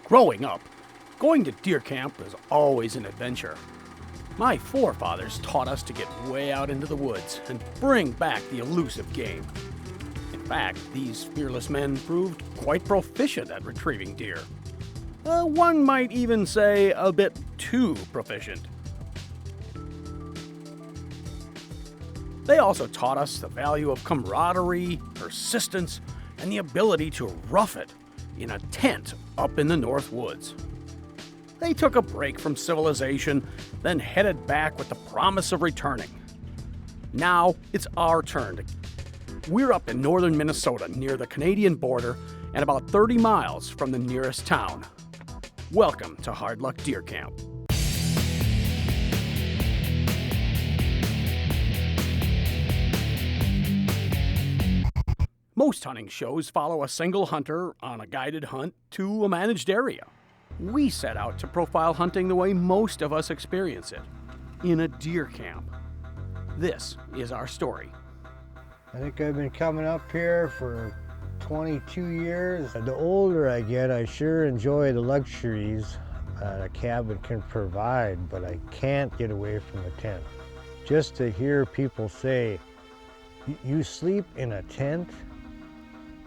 Growing up, going to deer camp was always an adventure. My forefathers taught us to get way out into the woods and bring back the elusive game. In fact, these fearless men proved quite proficient at retrieving deer. One might even say a bit too proficient. They also taught us the value of camaraderie, persistence, and the ability to rough it in a tent up in the North Woods. They took a break from civilization, then headed back with the promise of returning. Now it's our turn. We're up in northern Minnesota near the Canadian border and about 30 miles from the nearest town. Welcome to Hard Luck Deer Camp. Most hunting shows follow a single hunter on a guided hunt to a managed area. We set out to profile hunting the way most of us experience it, in a deer camp. This is our story. I think I've been coming up here for 22 years. The older I get, I sure enjoy the luxuries a cabin can provide, but I can't get away from the tent. Just to hear people say, you sleep in a tent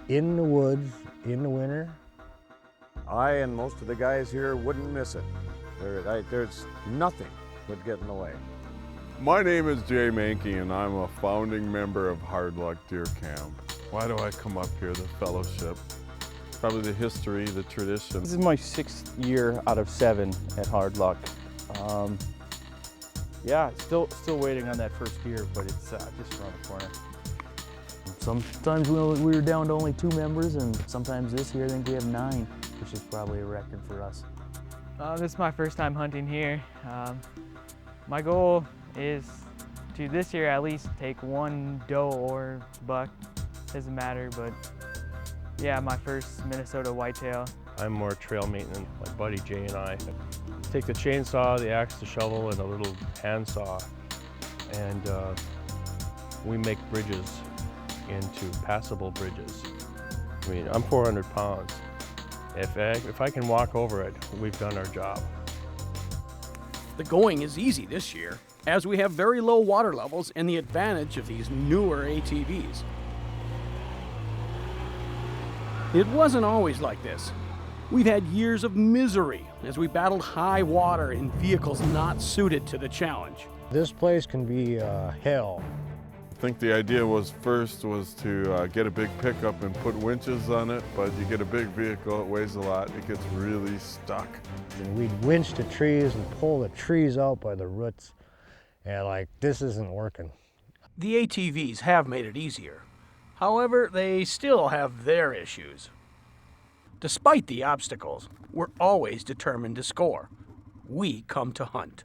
in the woods in the winter? I and most of the guys here wouldn't miss it. There's nothing would get in the way. My name is Jay Mankey and I'm a founding member of Hard Luck Deer Camp. Why do I come up here? The fellowship, probably the history, the tradition. This is my 6th year out of 7 at Hard Luck. Yeah, still waiting on that first deer, but it's just around the corner. Sometimes we were down to only 2 members, and sometimes this year I think we have 9, which is probably a record for us. This is my first time hunting here. My goal is to this year at least take 1 doe or buck, doesn't matter, but yeah, my first Minnesota whitetail. I'm more trail maintenance. My buddy Jay and I take the chainsaw, the axe, the shovel, and a little handsaw, and we make bridges into passable bridges. I mean, I'm 400 pounds. If I can walk over it, we've done our job. The going is easy this year, as we have very low water levels and the advantage of these newer ATVs. It wasn't always like this. We've had years of misery as we battled high water in vehicles not suited to the challenge. This place can be hell. I think the idea was to get a big pickup and put winches on it, but you get a big vehicle, it weighs a lot, it gets really stuck. And we'd winch the trees and pull the trees out by the roots, and this isn't working. The ATVs have made it easier. However, they still have their issues. Despite the obstacles, we're always determined to score. We come to hunt.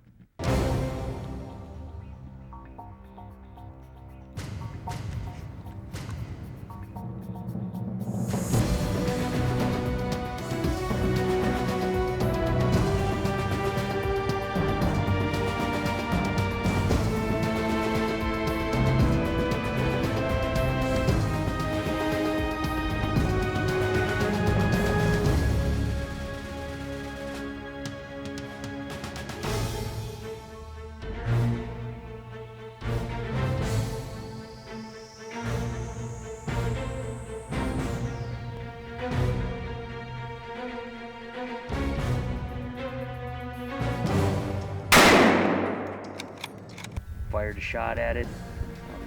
Fired a shot at it,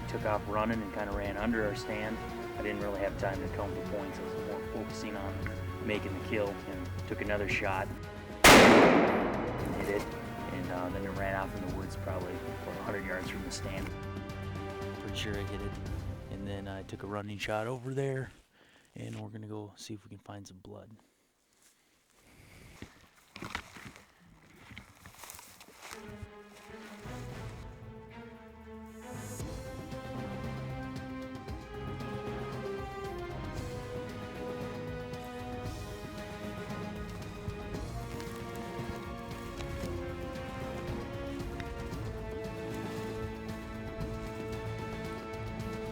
took off running and kind of ran under our stand. I didn't really have time to count the points. I was more focusing on making the kill, and took another shot and hit it, and then it ran off in the woods probably 100 yards from the stand. Pretty sure I hit it, and then I took a running shot over there, and we're gonna go see if we can find some blood.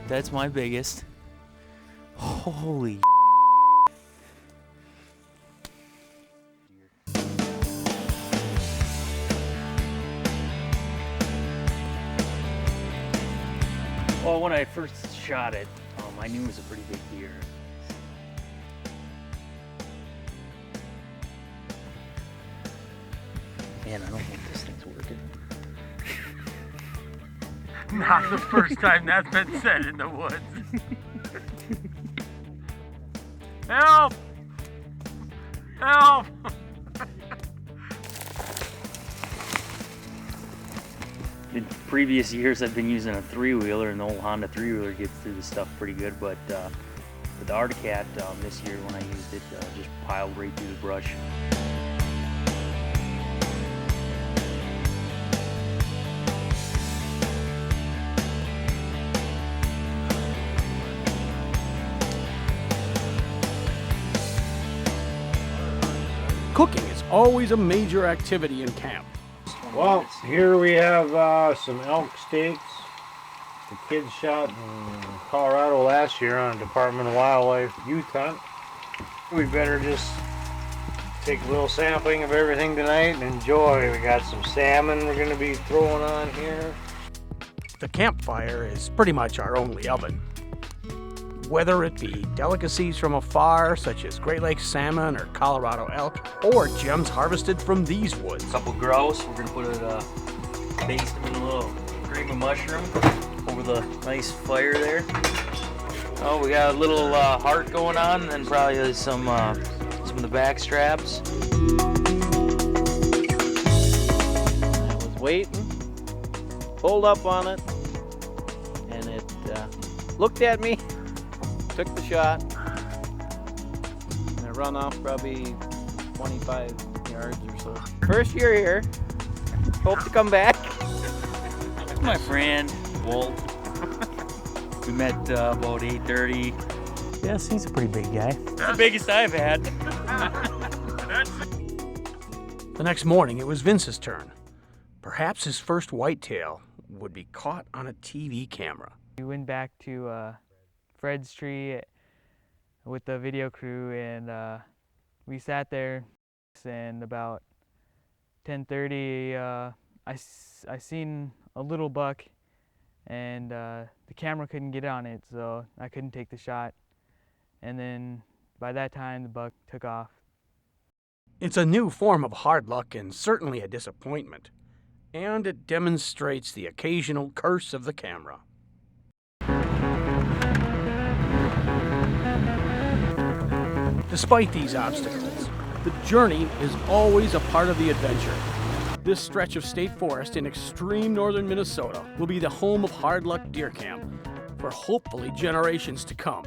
That's my biggest. Holy Well, when I first shot it, I knew it was a pretty big deer. Man, I don't think this thing's working. Not the first time that's been said in the woods. Help! Help! In previous years, I've been using a three-wheeler, and the old Honda three-wheeler gets through the stuff pretty good, but with the Arctic Cat, this year when I used it, just piled right through the brush. Cooking is always a major activity in camp. Well, here we have some elk steaks. The kids shot in Colorado last year on a Department of Wildlife youth hunt. We better just take a little sampling of everything tonight and enjoy. We got some salmon we're going to be throwing on here. The campfire is pretty much our only oven. Whether it be delicacies from afar, such as Great Lakes salmon or Colorado elk, or gems harvested from these woods. A couple grouse, we're gonna put it, baste them in a little cream of mushroom over the nice fire there. Oh, we got a little heart going on, and then probably some of the back straps. I was waiting, pulled up on it, and it looked at me, took the shot, and I run off probably 25 yards or so. First year here, hope to come back. My friend, Walt. We met about 8:30. Yes, he's a pretty big guy. The biggest I've had. The next morning, it was Vince's turn. Perhaps his first whitetail would be caught on a TV camera. We went back to Fred's tree with the video crew, and we sat there, and about 10:30 I seen a little buck, and the camera couldn't get on it, so I couldn't take the shot, and then by that time the buck took off. It's a new form of hard luck and certainly a disappointment, and it demonstrates the occasional curse of the camera. Despite these obstacles, the journey is always a part of the adventure. This stretch of state forest in extreme northern Minnesota will be the home of Hard Luck Deer Camp for hopefully generations to come.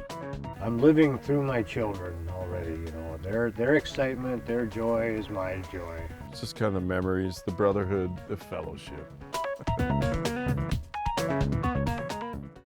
I'm living through my children already, you know. Their excitement, their joy is my joy. It's just kind of memories, the brotherhood, the fellowship.